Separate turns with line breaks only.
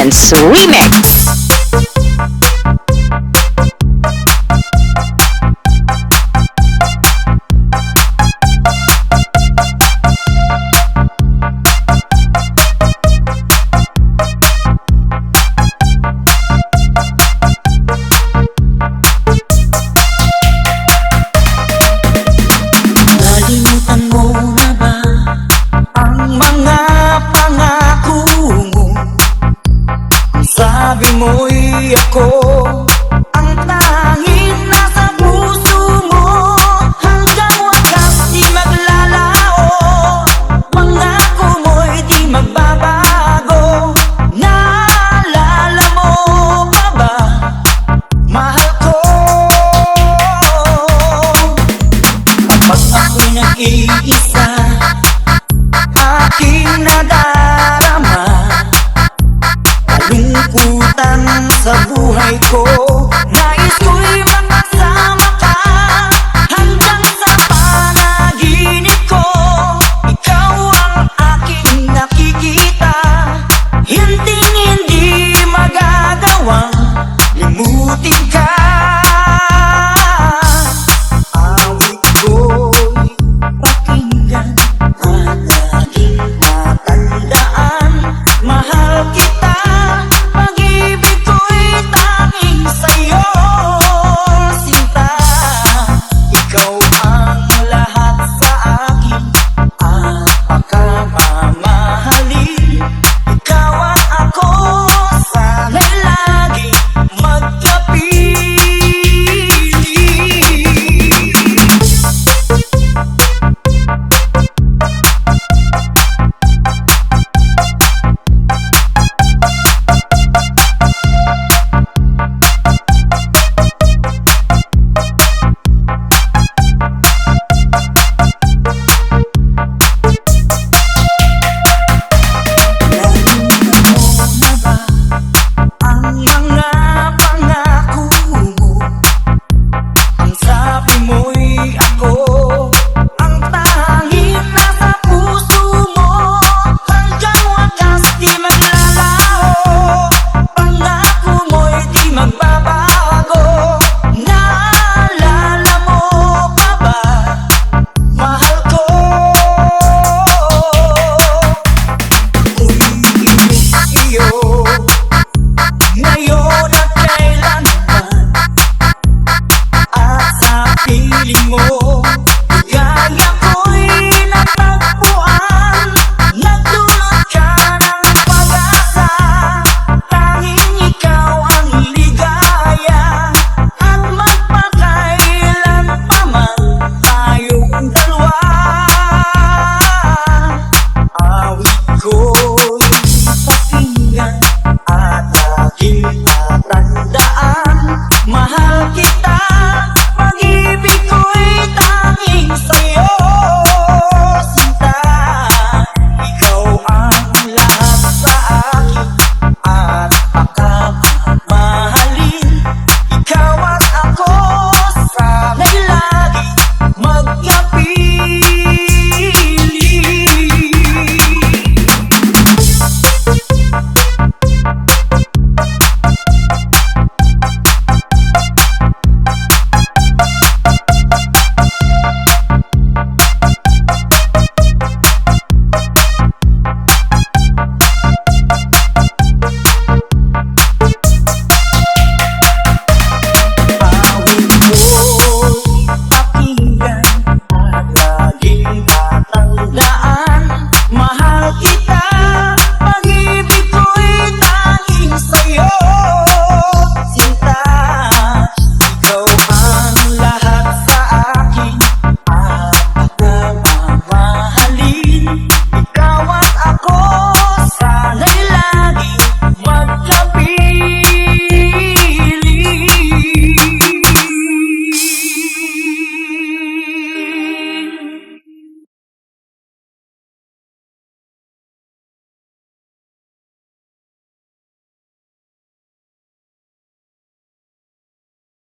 Dance Remix.
Sabi mo'y ako ang tanging nasa puso mo, hanggang wakas di maglalao. Pangako mo'y di magbabago. Naalala mo pa ba, mahal ko? Kapag ako'y nag-iisa, aking nadarama kalungkutan sa buhay ko. Nais ko'y makasama ka hanggang sa panaginip ko. Ikaw ang aking nakikita, hindi magagawang limutin ka. Awit ko'y pakinggan at laging matandaan, mahal kita. Ngayon at kailanman, at sa piling mo, ligaya ko'y natagpuan. Nagdulot ka ng pag-asa, tanging ikaw ang ligaya. At magpakailan pa man tayong dalawa, awit ko'y pakinggan at laging tatandaan, mahal kita. Pag-ibig ko'y tanging sa'yo.